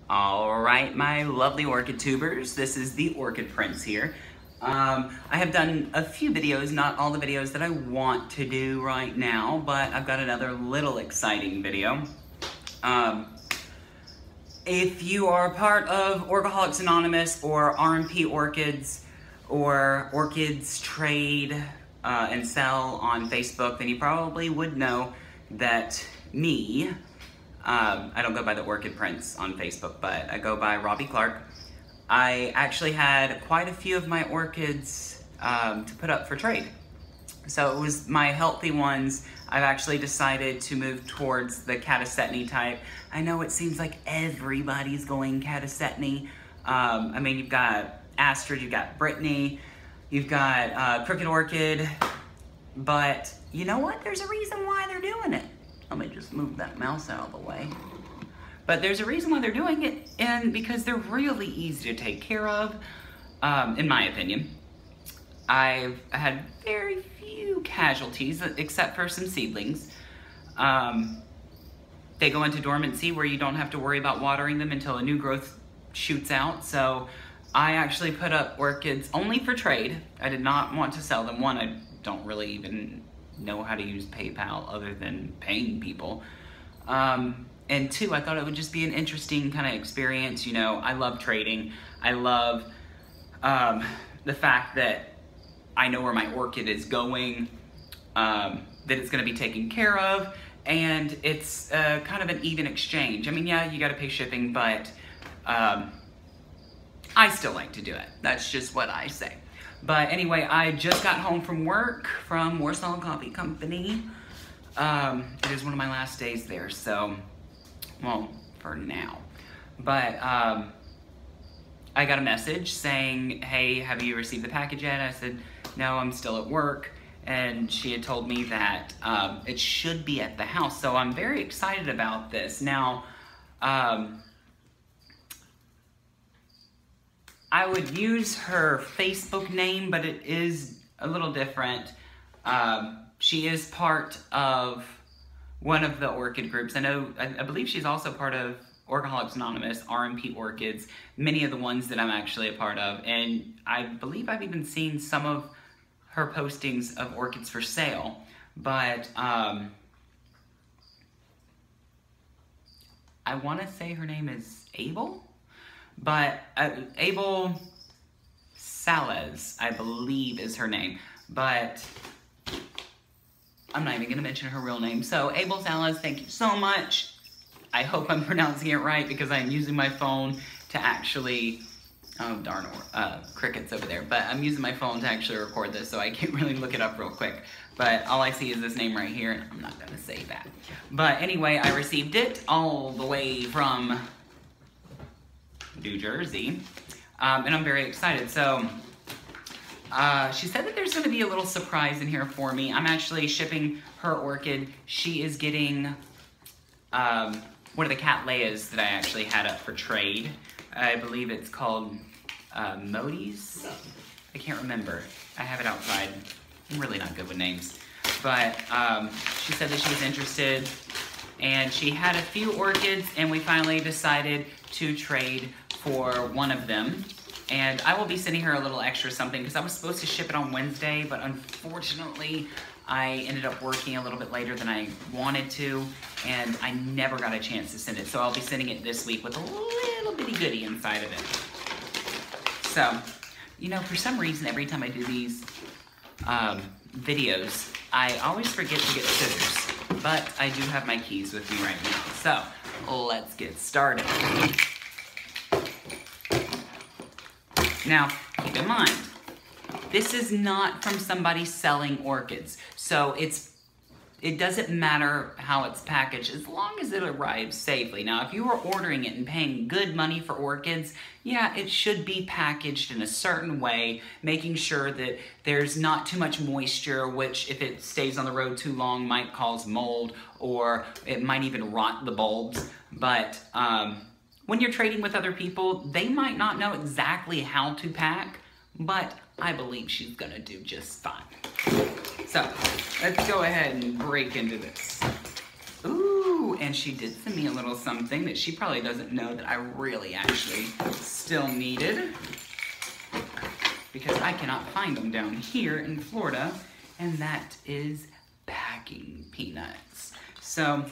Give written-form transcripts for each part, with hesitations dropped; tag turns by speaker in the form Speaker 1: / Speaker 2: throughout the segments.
Speaker 1: All right, my lovely orchid tubers, this is the Orchid Prince here. I have done a few videos, not all the videos that I want to do right now, but I've got another little exciting video. If you are part of Orchaholics Anonymous or RMP Orchids or Orchids Trade and Sell on Facebook, then you probably would know that me, I don't go by the Orchid Prince on Facebook, but I go by Robbie Clark. I actually had quite a few of my orchids to put up for trade. So it was my healthy ones. I've actually decided to move towards the catasetany type. I know it seems like everybody's going catasetany. I mean, you've got Astrid, you've got Brittany, you've got Crooked Orchid, but you know what? There's a reason why they're doing it. Let me just move that mouse out of the way. But there's a reason why they're doing it, and because they're really easy to take care of, in my opinion. I've had very few casualties, except for some seedlings. They go into dormancy where you don't have to worry about watering them until a new growth shoots out. So I actually put up orchids only for trade. I did not want to sell them. One, I don't really even know how to use PayPal other than paying people. And two, I thought it would just be an interesting kind of experience. You know, I love trading. I love the fact that I know where my orchid is going, that it's gonna be taken care of, and it's kind of an even exchange. I mean, yeah, you gotta pay shipping, but I still like to do it. That's just what I say. But anyway, I just got home from work from Warsaw Coffee Company. It is one of my last days there, so, well, for now. But I got a message saying, hey, have you received the package yet? I said, no, I'm still at work. And she had told me that it should be at the house. So I'm very excited about this. Now, I would use her Facebook name, but it is a little different. She is part of one of the orchid groups. I believe she's also part of Orchaholics Anonymous, RMP Orchids, many of the ones that I'm actually a part of. And I believe I've even seen some of her postings of orchids for sale. But I want to say her name is Abel? But Abel Salez, I believe is her name. But I'm not even going to mention her real name. So Abel Salez, thank you so much. I hope I'm pronouncing it right because I'm using my phone to actually, oh darn, crickets over there. But I'm using my phone to actually record this, so I can't really look it up real quick. But all I see is this name right here, and I'm not going to say that. But anyway, I received it all the way from New Jersey, and I'm very excited. So she said that there's going to be a little surprise in here for me. I'm actually shipping her orchid. She is getting one of the Cattleyas that I actually had up for trade. I believe it's called Modi's. I can't remember. I have it outside. I'm really not good with names. But she said that she was interested, and she had a few orchids, and we finally decided to trade for one of them. And I will be sending her a little extra something because I was supposed to ship it on Wednesday, but unfortunately I ended up working a little bit later than I wanted to, and I never got a chance to send it. So I'll be sending it this week with a little bitty goodie inside of it. So, you know, for some reason, every time I do these videos, I always forget to get scissors, but I do have my keys with me right now. So let's get started. Now, keep in mind, this is not from somebody selling orchids. So it doesn't matter how it's packaged as long as it arrives safely. Now, if you are ordering it and paying good money for orchids, yeah, it should be packaged in a certain way, making sure that there's not too much moisture, which if it stays on the road too long might cause mold, or it might even rot the bulbs. But when you're trading with other people, they might not know exactly how to pack, but I believe she's gonna do just fine. So, let's go ahead and break into this. Ooh, Ooh, and she did send me a little something that she probably doesn't know that I really actually still needed, because I cannot find them down here in Florida, and that is packing peanuts. So,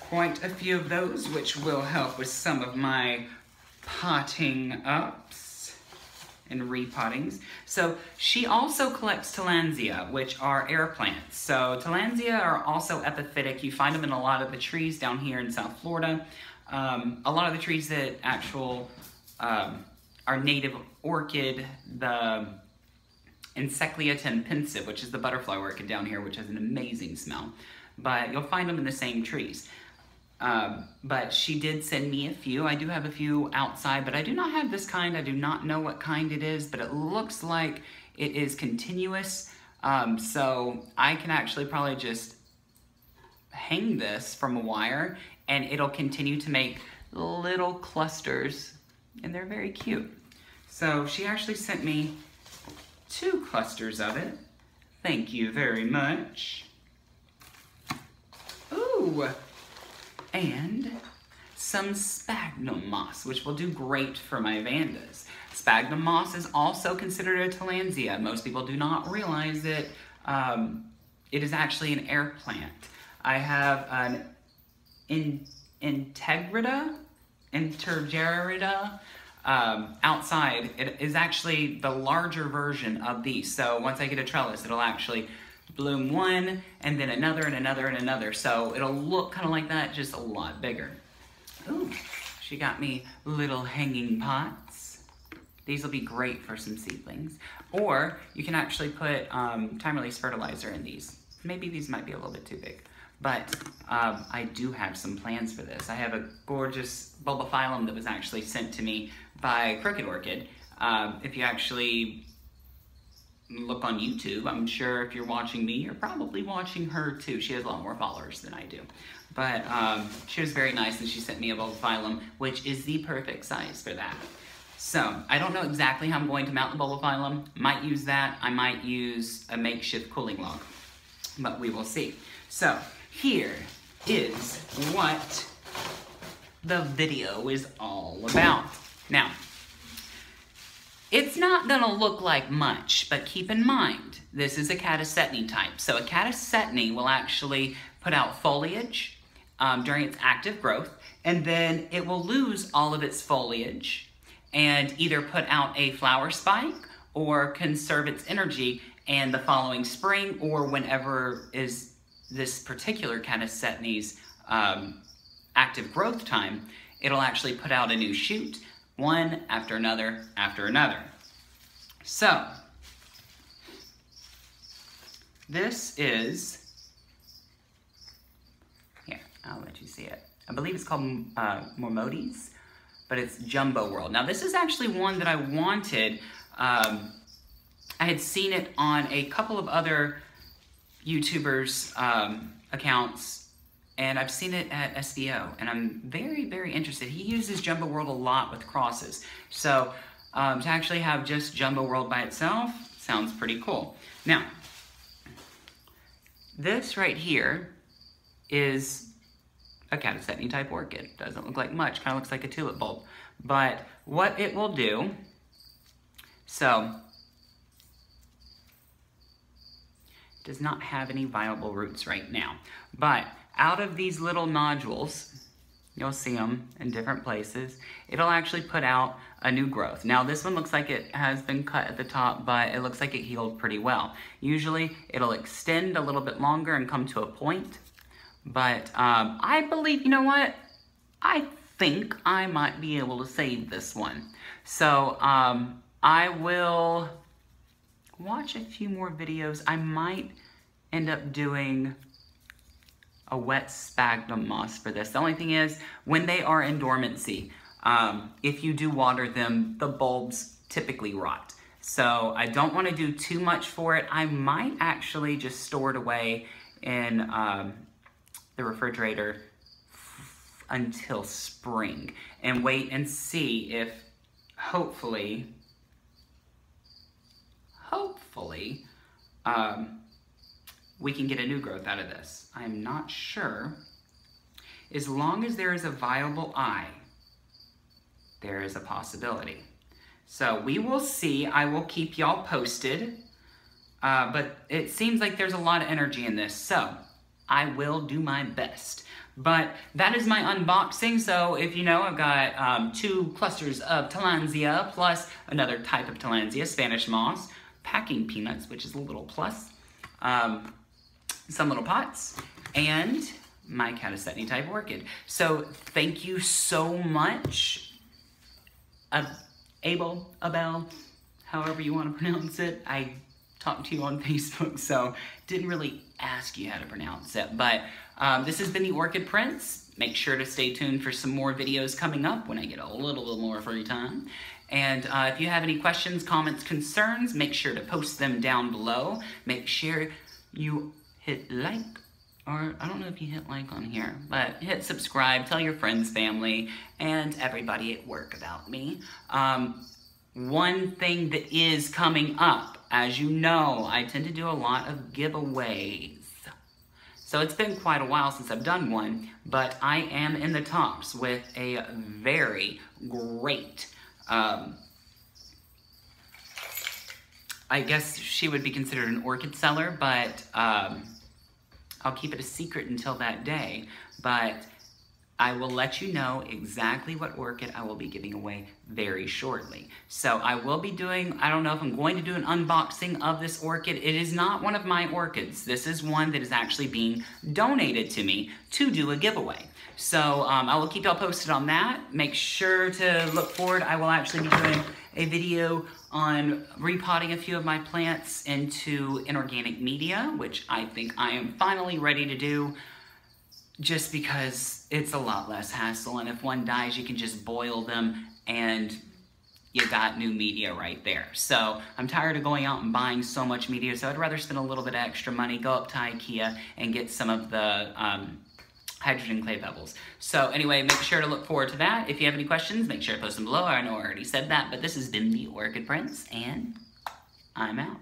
Speaker 1: quite a few of those, which will help with some of my potting ups and repottings. So she also collects tillandsia, which are air plants. So tillandsia are also epiphytic. You find them in a lot of the trees down here in South Florida. A lot of the trees that are native orchid, the Inseclia pensive, which is the butterfly orchid down here, which has an amazing smell. But you'll find them in the same trees. But she did send me a few. I do have a few outside, but I do not have this kind. I do not know what kind it is, but it looks like it is continuous. So I can actually probably just hang this from a wire and it'll continue to make little clusters, and they're very cute. So she actually sent me 2 clusters of it. Thank you very much. Ooh, and some sphagnum moss, which will do great for my vandas. Sphagnum moss is also considered a tillandsia. Most people do not realize that it is actually an air plant. I have an Integrita outside. It is actually the larger version of these. So once I get a trellis, it'll actually bloom one, and then another, and another, and another. So it'll look kind of like that, just a lot bigger. Ooh, she got me little hanging pots. These will be great for some seedlings. Or you can actually put time-release fertilizer in these. Maybe these might be a little bit too big. But I do have some plans for this. I have a gorgeous bulbophyllum that was actually sent to me by Crooked Orchid. If you actually look on YouTube, I'm sure if you're watching me, you're probably watching her too. She has a lot more followers than I do. But she was very nice, and she sent me a bulbophyllum, which is the perfect size for that. So, I don't know exactly how I'm going to mount the bulbophyllum. Might use that. I might use a makeshift cooling log. But we will see. So, here is what the video is all about. Now, it's not gonna look like much, but keep in mind, this is a catasetany type. So a catasetany will actually put out foliage during its active growth, and then it will lose all of its foliage and either put out a flower spike or conserve its energy, and the following spring or whenever is this particular catasetany's active growth time, it'll actually put out a new shoot, one after another after another. So, this is, here, I'll let you see it. I believe it's called Mormotes, but it's Jumbo World. Now this is actually one that I wanted. I had seen it on a couple of other YouTubers' accounts, and I've seen it at SVO, and I'm very, very interested. He uses Jumbo World a lot with crosses. So to actually have just Jumbo World by itself sounds pretty cool. Now, this right here is a catasetany type orchid. Doesn't look like much, kind of looks like a tulip bulb. But what it will do, so, does not have any viable roots right now. But out of these little nodules, you'll see them in different places, it'll actually put out a new growth. Now this one looks like it has been cut at the top, but it looks like it healed pretty well. Usually it'll extend a little bit longer and come to a point, but I believe, you know what? I think I might be able to save this one. So I will watch a few more videos. I might end up doing a wet sphagnum moss for this. The only thing is, when they are in dormancy, if you do water them, the bulbs typically rot. So I don't want to do too much for it. I might actually just store it away in the refrigerator until spring and wait and see if hopefully, we can get a new growth out of this. I'm not sure. As long as there is a viable eye, there is a possibility. So we will see. I will keep y'all posted. But it seems like there's a lot of energy in this, so I will do my best. But that is my unboxing. So if you know, I've got 2 clusters of tillandsia plus another type of tillandsia, Spanish moss, packing peanuts, which is a little plus, some little pots, and my Catasetni type orchid. So thank you so much, Abel, however you want to pronounce it. I talked to you on Facebook, so didn't really ask you how to pronounce it. But this has been the Orchid Prince. Make sure to stay tuned for some more videos coming up when I get a little more free time. And if you have any questions, comments, concerns, make sure to post them down below. Make sure you hit like, or I don't know if you hit like on here, but hit subscribe, tell your friends, family, and everybody at work about me. One thing that is coming up, as you know, I tend to do a lot of giveaways. So it's been quite a while since I've done one, but I am in the talks with a very great, I guess she would be considered an orchid seller, but I'll keep it a secret until that day. But I will let you know exactly what orchid I will be giving away very shortly. So I will be doing, I don't know if I'm going to do an unboxing of this orchid. It is not one of my orchids. This is one that is actually being donated to me to do a giveaway. So I will keep y'all posted on that. Make sure to look forward. I will actually be doing a video on repotting a few of my plants into inorganic media, which I think I am finally ready to do, just because it's a lot less hassle, and if one dies, you can just boil them and you got new media right there. So I'm tired of going out and buying so much media, so I'd rather spend a little bit of extra money, go up to IKEA and get some of the hydrogen clay pebbles. So anyway, make sure to look forward to that. If you have any questions, make sure to post them below. I know I already said that, but this has been the Orchid Prince, and I'm out.